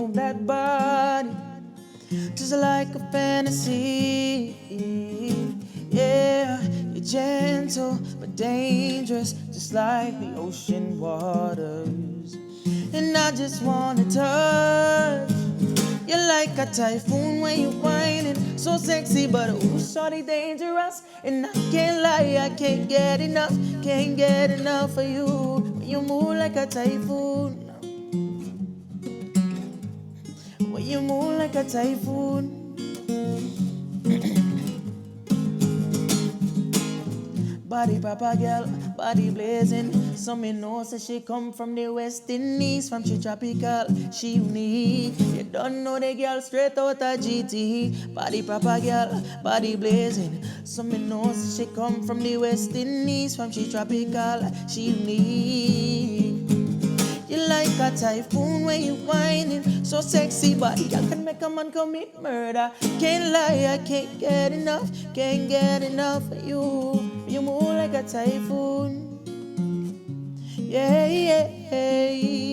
move that body just like a fantasy. Yeah, you're gentle but dangerous, just like the ocean waters. And I just wanna touch. You're like a typhoon when you're whining, so sexy, but ooh, shorty dangerous. And I can't lie, I can't get enough of you. When you move like a typhoon, when you move like a typhoon. Body papa girl, body blazing. Some me know say she come from the West Indies, from she tropical, she unique. You don't know the girl straight out of GT. Body papa girl, body blazing. Some me know say she come from the West Indies, from she tropical, she unique. You like a typhoon when you whining, so sexy body, you can make a man commit murder. Can't lie, I can't get enough of you. You move like a typhoon, yeah, yeah, yeah.